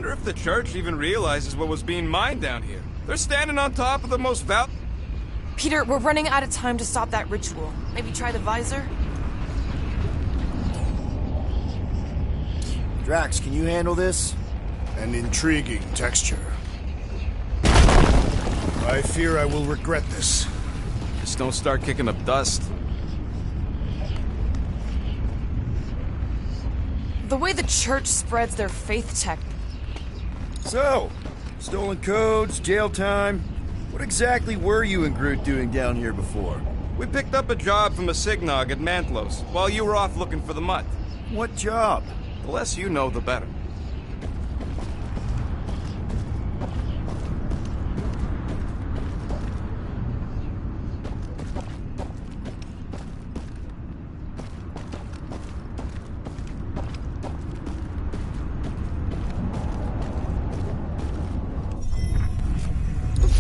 Wonder if the church even realizes what was being mined down here. They're standing on top of the most Peter, we're running out of time to stop that ritual. Maybe try the visor? Drax, can you handle this? An intriguing texture. I fear I will regret this. Just don't start kicking up dust. The way the church spreads their faith tech. So, stolen codes, jail time. What exactly were you and Groot doing down here before? We picked up a job from a Signog at Mantlos while you were off looking for the mutt. What job? The less you know, the better.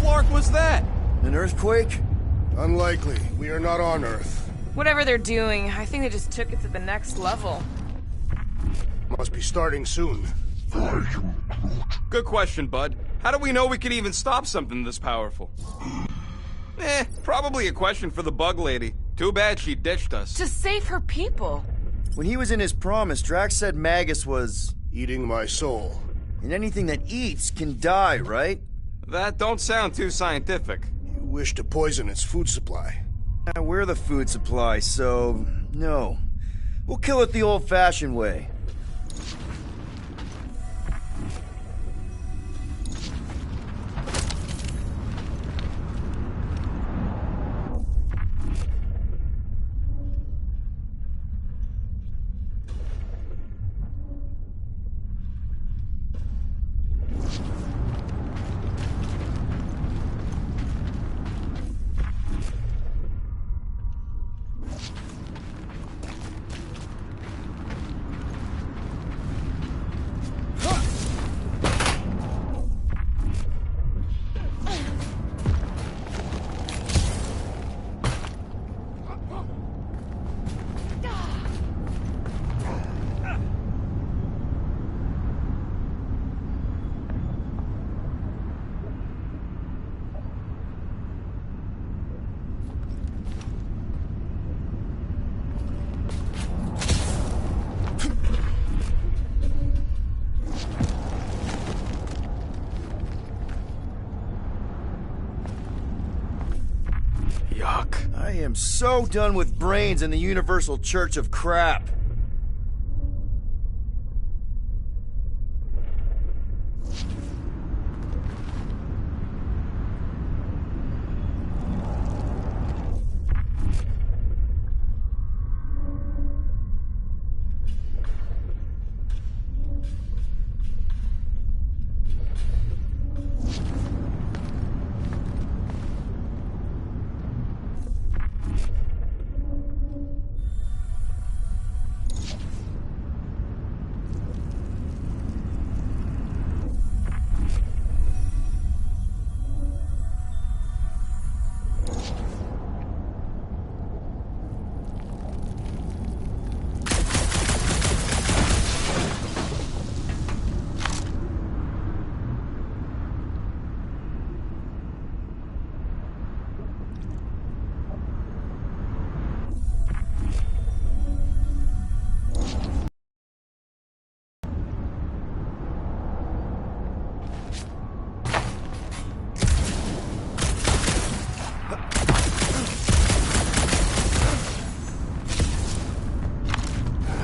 What was that? An earthquake? Unlikely. We are not on Earth. Whatever they're doing, I think they just took it to the next level. Must be starting soon. Good question, bud. How do we know we can even stop something this powerful? Probably a question for the bug lady. Too bad she ditched us. To save her people. When he was in his promise, Drax said Magus was... eating my soul. And anything that eats can die, right? That don't sound too scientific. You wish to poison its food supply. We're the food supply, so... no. We'll kill it the old-fashioned way. I am so done with brains and the Universal Church of Crap.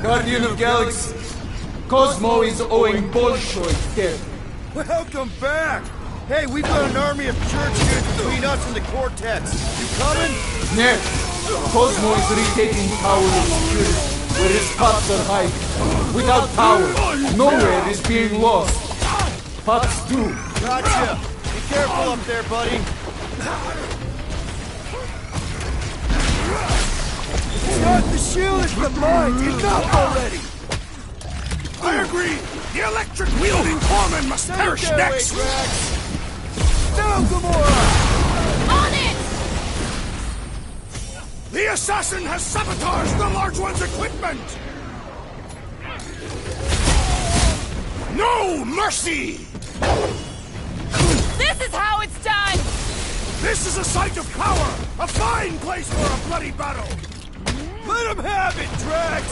Guardian of Galaxies, Cosmo is owing Bolshoi death. Welcome back! Hey, we've got an army of church dudes between us and the Cortex. You coming? Next, Cosmo is retaking Tower of Security, where his cops are hiding. Without power, nowhere is being lost. Fox 2. Gotcha! Be careful up there, buddy. It's not the shield, it's the mind! Enough already! I agree! The electric-wielding corpsman must perish next! Down, Gamora! On it! The assassin has sabotaged the large one's equipment! No mercy! This is how it's done! This is a site of power! A fine place for a bloody battle! Let him have it, Drax!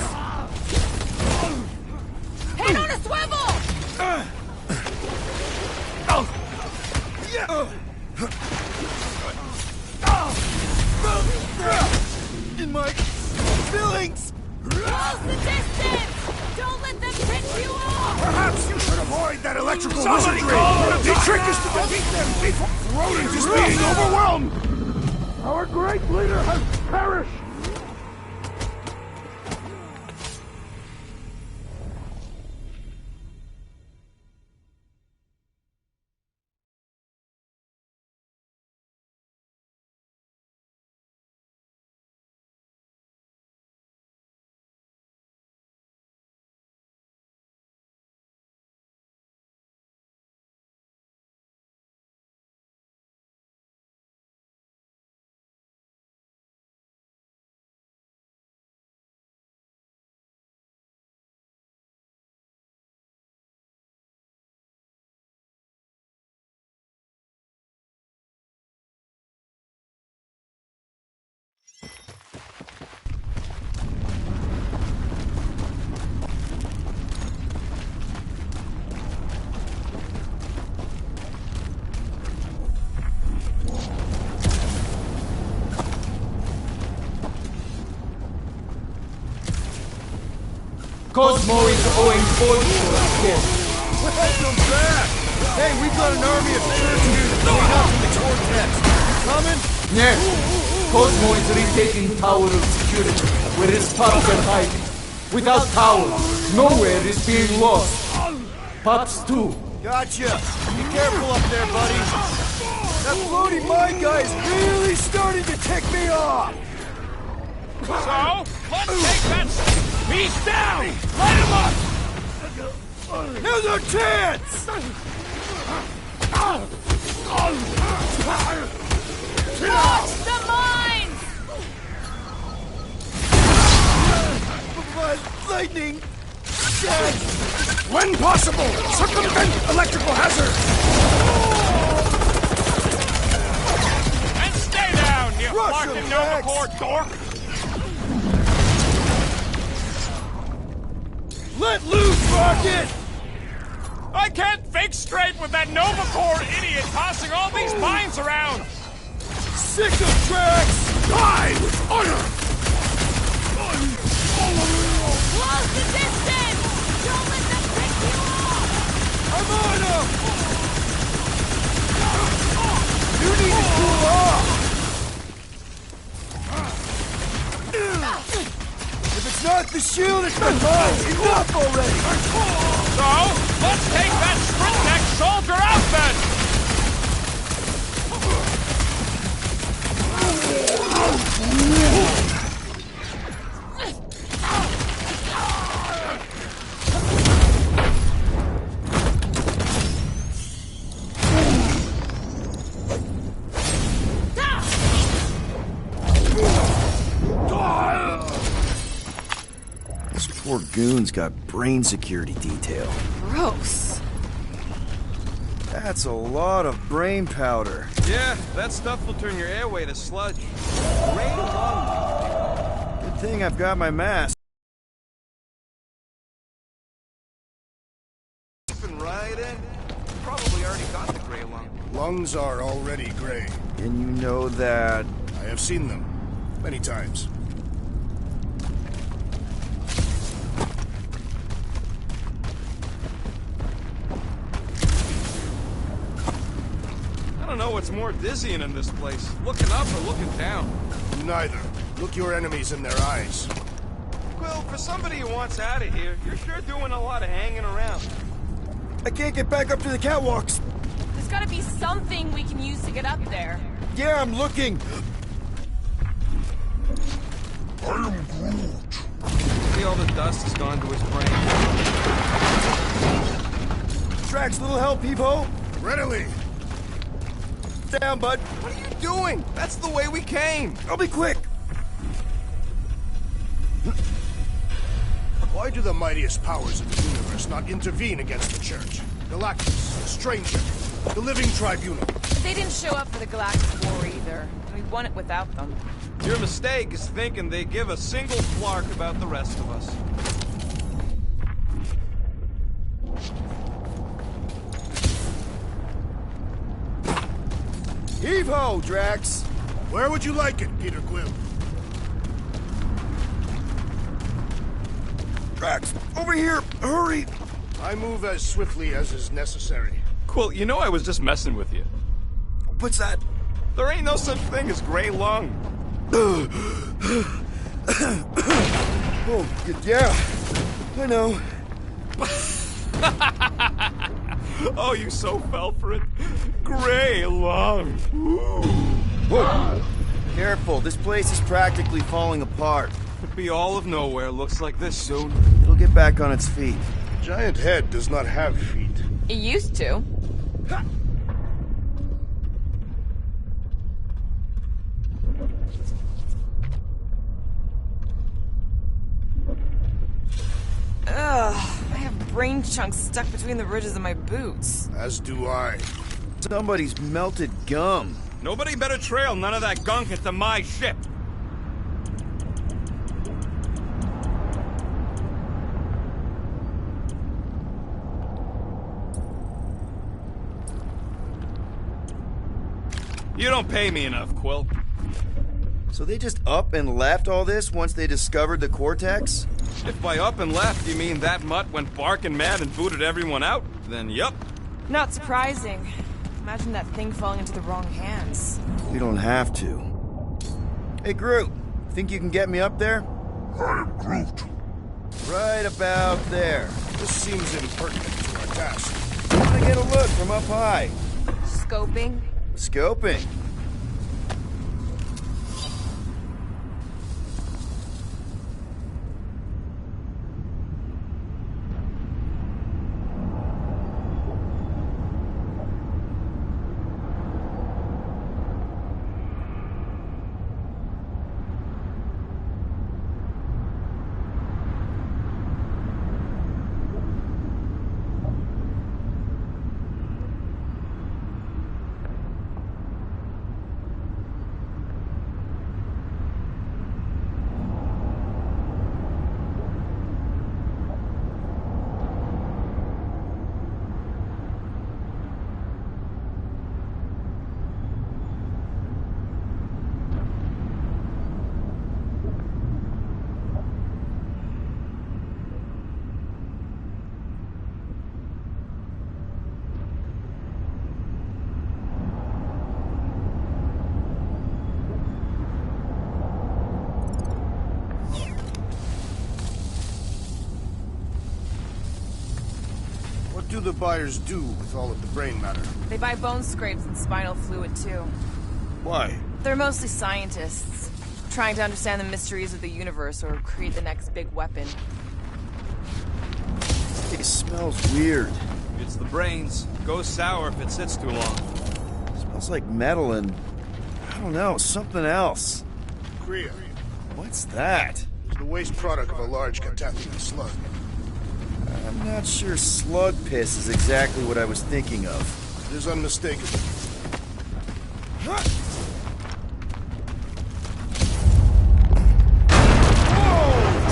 Head on a swivel! In my feelings! Close the distance! Don't let them pick you off! Perhaps you should avoid that electrical wizardry! The trick is to defeat them before Rodent is being overwhelmed! Our great leader has perished! Cosmo is owing fortune again. Welcome back! Hey, we've got an army of churches coming up from the Cortex. You coming? Yes. Cosmo is retaking Tower of Security, where his pups are hiding. Without Tower, nowhere is being lost. Pups too. Gotcha! Be careful up there, buddy! That floating mine guy is really starting to tick me off! So, let's take that... He's down! Light him up! Now's our chance! Launch the mines! Lightning! When possible, circumvent electrical hazards! And stay down, you Rush fucking him, Novacore dork! Let loose, Rocket! I can't think straight with that Novacore idiot tossing all these mines around! Sick of Drax! Die with honor! Close the distance! Don't let them pick you off! I'm on him! You need to cool off! If it's not the shield, it's the mine! Enough already! So, let's take that sprint-neck soldier out then! This poor goon's got brain security detail. Gross. That's a lot of brain powder. Yeah, that stuff will turn your airway to sludge. Gray lung. Good thing I've got my mask. Right in. Probably already got the gray lung. Lungs are already gray. And you know that... I have seen them many times. I don't know what's more dizzying in this place, looking up or looking down. Neither. Look your enemies in their eyes. Well, for somebody who wants out of here, you're sure doing a lot of hanging around. I can't get back up to the catwalks. There's gotta be something we can use to get up there. Yeah, I'm looking. See, all the dust has gone to his brain. Drax, little help, Peepo. Readily. Down, bud. What are you doing? That's the way we came. I'll be quick. Why Why do the mightiest powers of the universe not intervene against the Church? Galactus, the Stranger, the Living Tribunal. They didn't show up for the Galactic War either. We won it without them. Your mistake is thinking they give a single flark about the rest of us. Heave-ho, Drax! Where would you like it, Peter Quill? Drax, over here! Hurry! I move as swiftly as is necessary. Quill, you know I was just messing with you. What's that? There ain't no such thing as gray lung. Oh, yeah. I know. Oh, you so fell for it. Gray lung. Whoa! Careful, this place is practically falling apart. Could be all of nowhere. Looks like this soon. It'll get back on its feet. Giant head does not have feet. It used to. Ugh, I have brain chunks stuck between the ridges of my boots. As do I. Somebody's melted gum. Nobody better trail none of that gunk into my ship. You don't pay me enough, Quill. So they just up and left all this once they discovered the Cortex? If by up and left you mean that mutt went barking mad and booted everyone out, then yup. Not surprising. Imagine that thing falling into the wrong hands. We don't have to. Hey, Groot. Think you can get me up there? I am Groot. Right about there. This seems impertinent to our task. I want to get a look from up high. Scoping? Scoping. What do the buyers do with all of the brain matter? They buy bone scrapes and spinal fluid, too. Why? They're mostly scientists, trying to understand the mysteries of the universe or create the next big weapon. It smells weird. It's the brains. Goes sour if it sits too long. Smells like metal and... I don't know, something else. Kriya. What's that? Is the waste product of a large catathian slug. I'm not sure slug piss is exactly what I was thinking of. It is unmistakable. Whoa!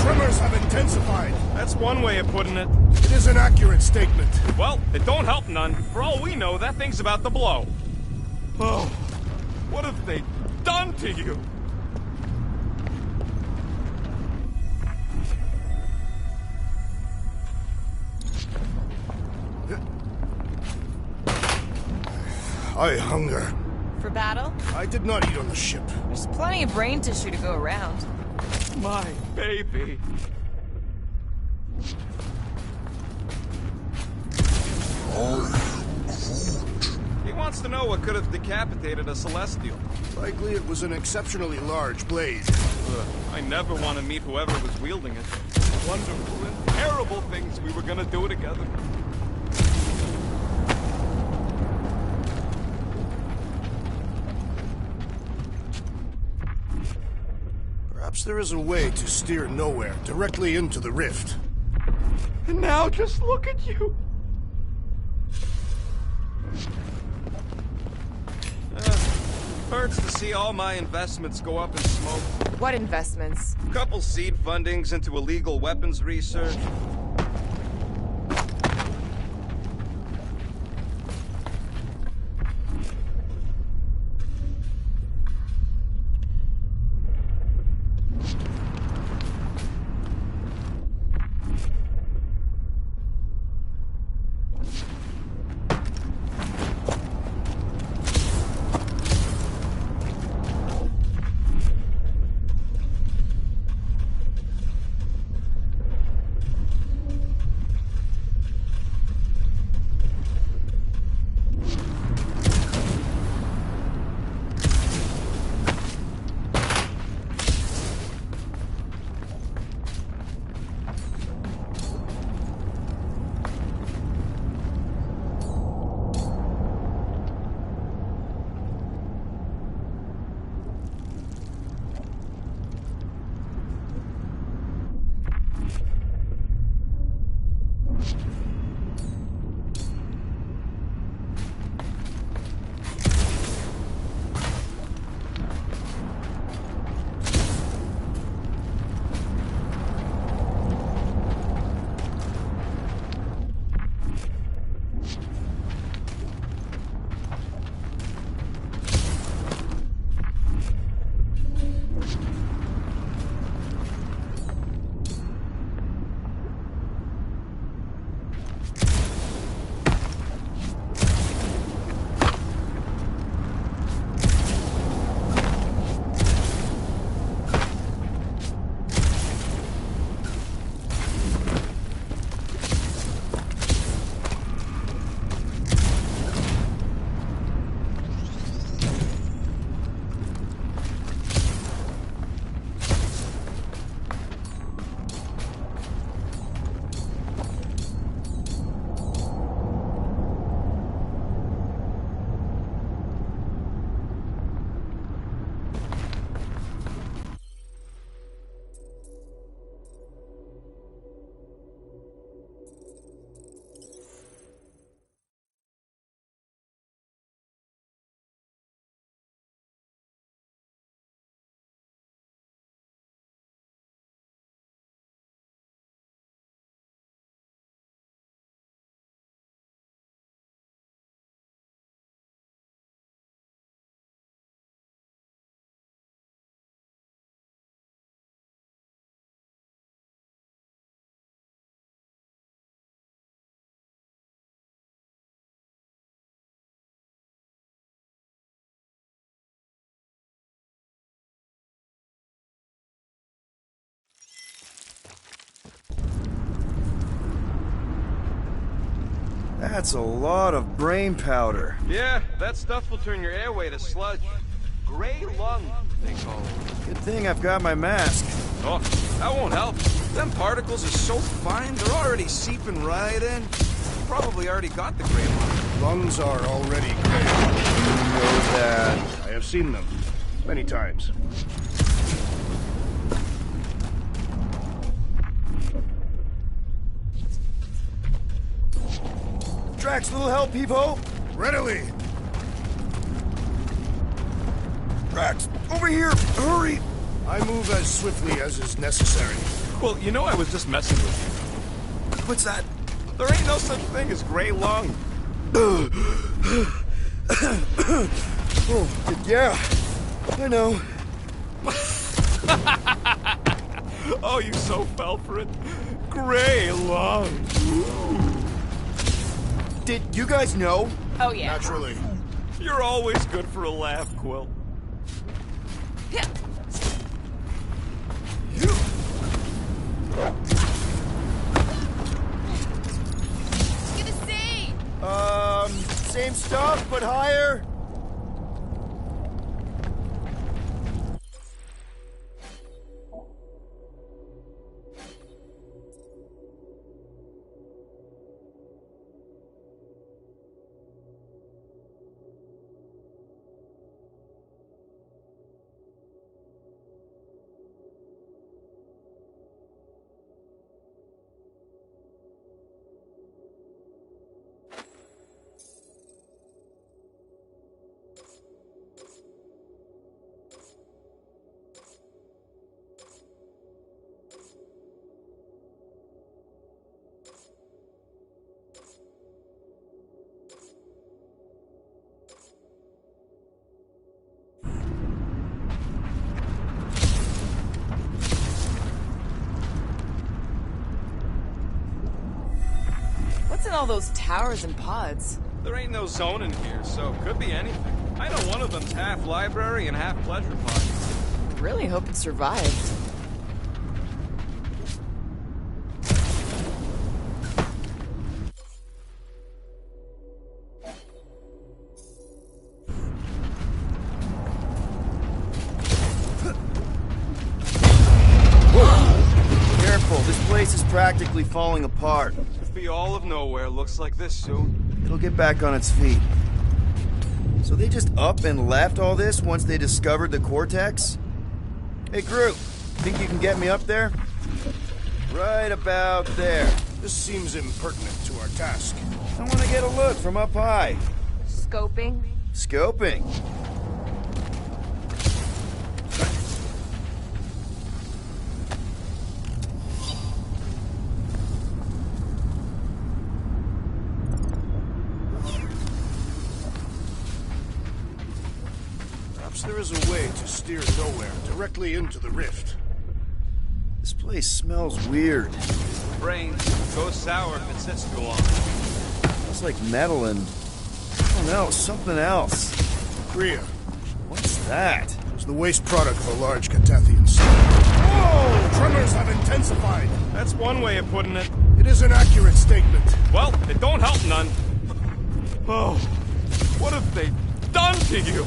Tremors have intensified. That's one way of putting it. It is an accurate statement. Well, it don't help none. For all we know, that thing's about to blow. Oh, what have they done to you? I hunger. For battle? I did not eat on the ship. There's plenty of brain tissue to go around. My baby. He wants to know what could have decapitated a Celestial. Likely it was an exceptionally large blade. I never want to meet whoever was wielding it. Wonderful and terrible things we were gonna do together. Perhaps there is a way to steer nowhere directly into the rift. And now just look at you. Hurts to see all my investments go up in smoke. What investments? Couple seed fundings into illegal weapons research. That's a lot of brain powder. Yeah, that stuff will turn your airway to sludge. Gray lung, they call it. Good thing I've got my mask. Oh, that won't help. Them particles are so fine, they're already seeping right in. Probably already got the gray lung. Lungs are already gray. Know that. I have seen them many times. Drax, little help, Peepo. Readily. Drax, over here, hurry. I move as swiftly as is necessary. Well, you know I was just messing with What's that? you. There ain't no such thing as gray lung. Oh, yeah, I know. Oh, you so fell for it. Gray lung. Did you guys know? Oh, yeah. Naturally. You're always good for a laugh, Quill. Yeah. Get a seat! Same stuff, but higher. What's in all those towers and pods? There ain't no zone in here, so it could be anything. I know one of them's half library and half pleasure pod. Really hope it survived. Careful, this place is practically falling apart. If the all of nowhere looks like this soon. It'll get back on its feet. So they just up and left all this once they discovered the Cortex? Hey, Groot, think you can get me up there? Right about there. This seems impertinent to our task. I want to get a look from up high. Scoping? Scoping. Perhaps there is a way to steer nowhere directly into the rift. This place smells weird. Brain goes sour if it sits too long. Smells like metal and... I don't know, something else. Kriya, What's that? it's the waste product of a large Catathian city. Whoa! Tremors have intensified. That's one way of putting it. It is an accurate statement. Well, it don't help none. Oh, what have they done to you?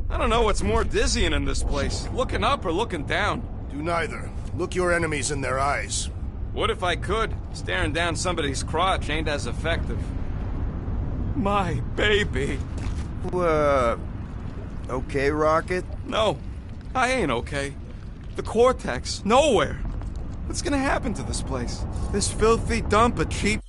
I don't know what's more dizzying in this place, looking up or looking down. Do neither. Look your enemies in their eyes. What if I could? Staring down somebody's crotch ain't as effective. My baby. Okay, Rocket? No, I ain't okay. The Cortex, nowhere. What's gonna happen to this place? This filthy dump of cheap...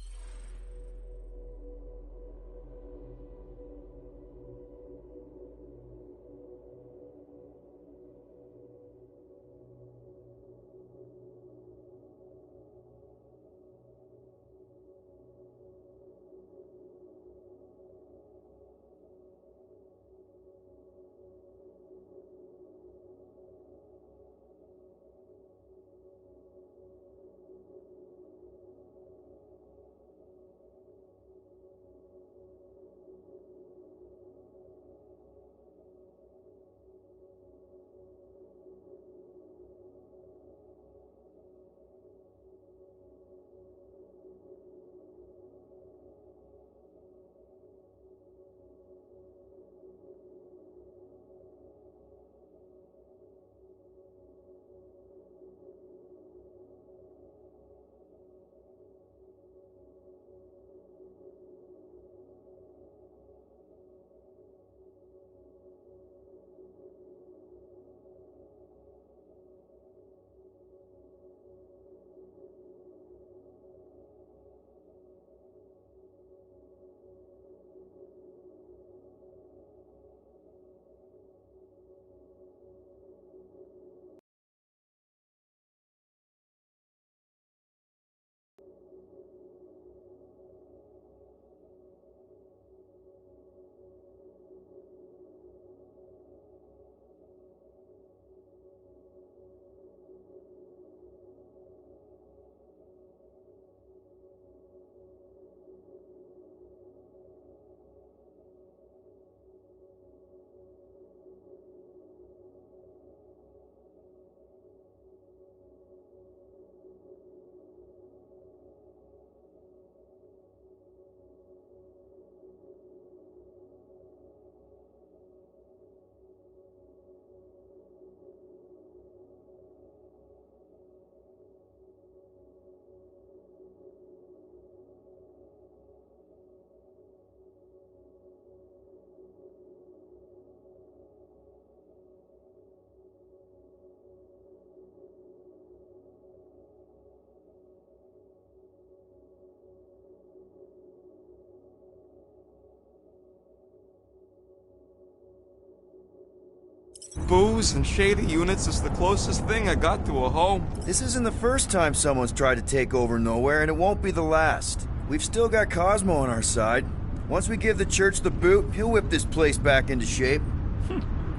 Booze and shady units is the closest thing I got to a home. This isn't the first time someone's tried to take over Nowhere, and it won't be the last. We've still got Cosmo on our side. Once we give the church the boot, he'll whip this place back into shape.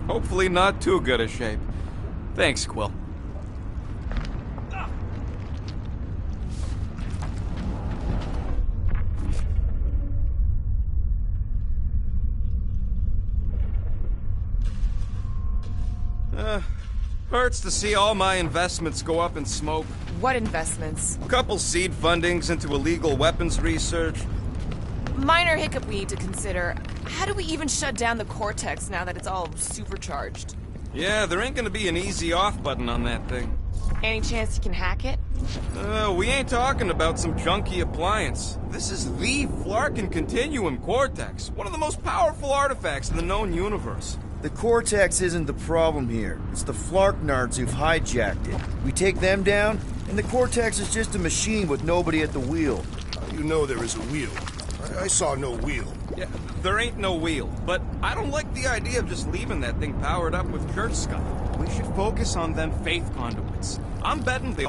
Hopefully not too good a shape. Thanks, Quill. Hurts to see all my investments go up in smoke. What investments? Couple seed fundings into illegal weapons research. Minor hiccup we need to consider. How do we even shut down the Cortex now that it's all supercharged? Yeah, there ain't gonna be an easy off button on that thing. Any chance you can hack it? We ain't talking about some junky appliance. This is the Flarkin Continuum Cortex, one of the most powerful artifacts in the known universe. The Cortex isn't the problem here. It's the Flarknards who've hijacked it. We take them down, and the Cortex is just a machine with nobody at the wheel. You know there is a wheel. I saw no wheel. Yeah, there ain't no wheel, but I don't like the idea of just leaving that thing powered up with church stuff. We should focus on them faith conduits. I'm betting they...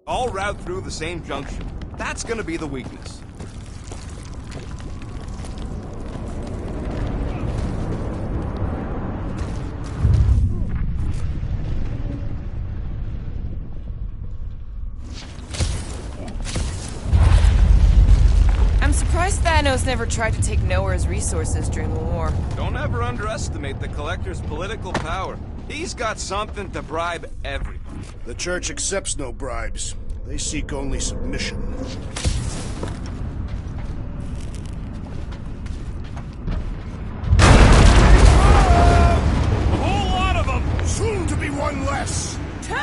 All route through the same junction. That's gonna be the weakness. I'm surprised Thanos never tried to take Nowhere's resources during the war. Don't ever underestimate the Collector's political power. He's got something to bribe everybody. The Church accepts no bribes. They seek only submission. A whole lot of them! Soon to be one less! Two!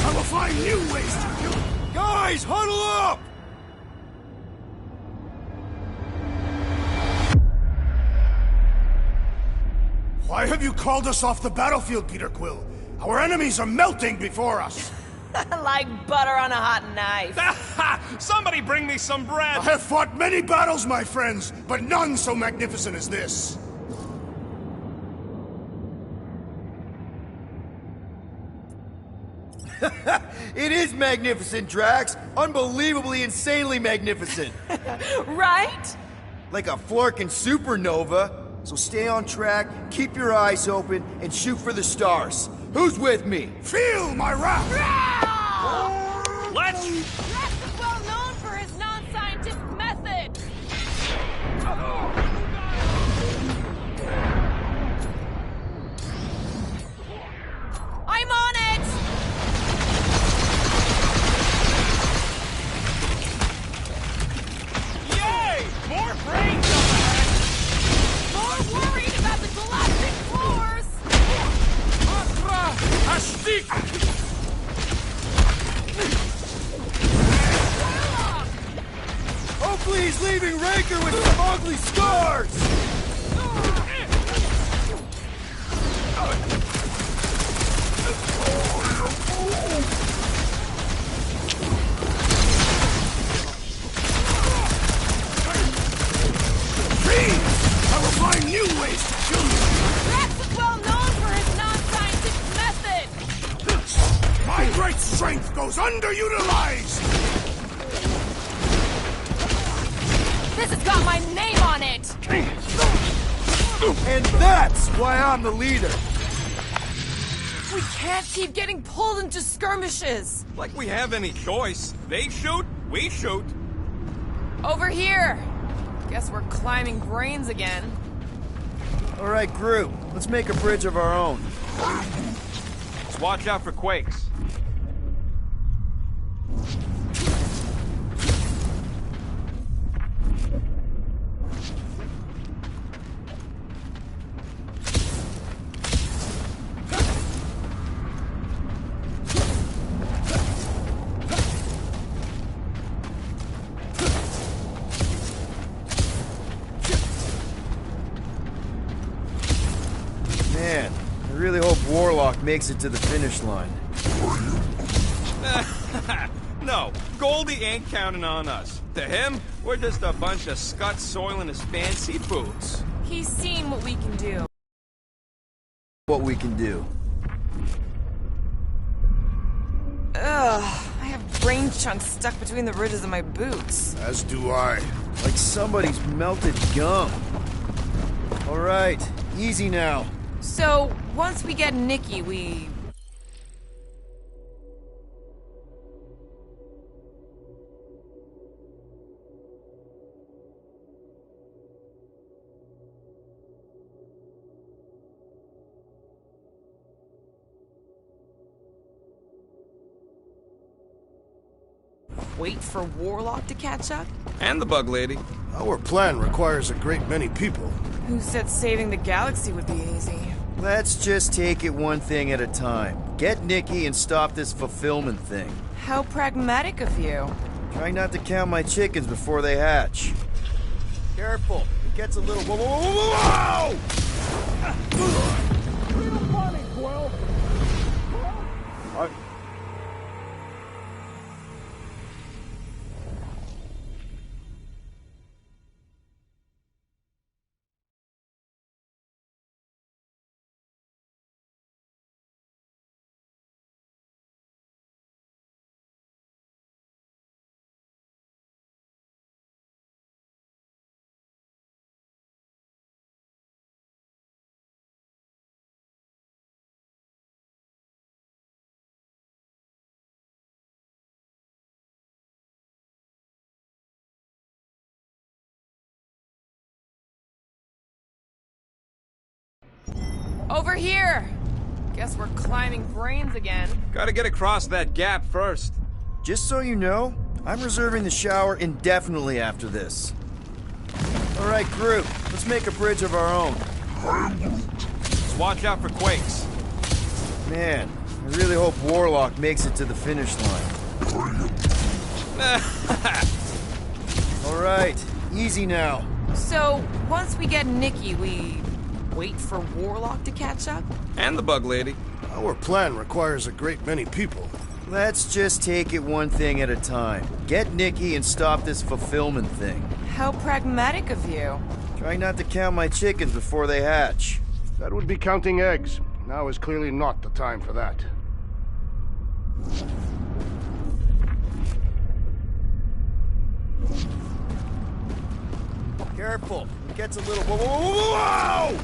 I will find new ways to kill them! Guys, huddle up! Why have you called us off the battlefield, Peter Quill? Our enemies are melting before us! Like butter on a hot knife. Somebody bring me some bread! I have fought many battles, my friends, but none so magnificent as this. It is magnificent, Drax. Unbelievably, insanely magnificent. Right? Like a Flarkin supernova. So stay on track, keep your eyes open, and shoot for the stars. Who's with me? Feel my wrath! Let's... Drax is well known for his non-scientific methods. I'm on it! Yay! More brains! More worried about the galactic floors! Hopefully he's leaving Raker with some ugly scars! I will find new ways to kill you! Drax is well known for his non-scientific methods! My great strength goes underutilized! This has got my name on it! And that's why I'm the leader! We can't keep getting pulled into skirmishes! Like we have any choice. They shoot, we shoot. Over here! Guess we're climbing brains again. Alright, Groot, let's make a bridge of our own. Just watch out for quakes. Man, I really hope Warlock makes it to the finish line. No, Goldie ain't counting on us. To him, we're just a bunch of scuts soiling his fancy boots. He's seen what we can do. What we can do. Ugh, I have brain chunks stuck between the ridges of my boots. As do I. Like somebody's melted gum. Alright, easy now. So, once we get Nikki, we... wait for Warlock to catch up? And the bug lady. Our plan requires a great many people. Who said saving the galaxy would be easy? Let's just take it one thing at a time. Get Nikki and stop this fulfillment thing. How pragmatic of you. Try not to count my chickens before they hatch. Careful, it gets a little... Whoa, whoa, whoa, whoa, whoa! Little funny, Quill. Over here! Guess we're climbing brains again. Gotta get across that gap first. Just so you know, I'm reserving the shower indefinitely after this. Alright, group, let's make a bridge of our own. Just watch out for quakes. Man, I really hope Warlock makes it to the finish line. Alright, easy now. So, once we get Nikki, we wait for Warlock to catch up? And the bug lady. Our plan requires a great many people. Let's just take it one thing at a time. Get Nikki and stop this fulfillment thing. How pragmatic of you. Try not to count my chickens before they hatch. That would be counting eggs. Now is clearly not the time for that. Careful, it gets a little... Whoa!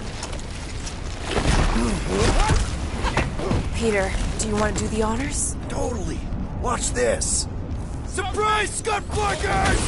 Peter, do you want to do the honors? Totally. Watch this. Surprise, Scott Flankers!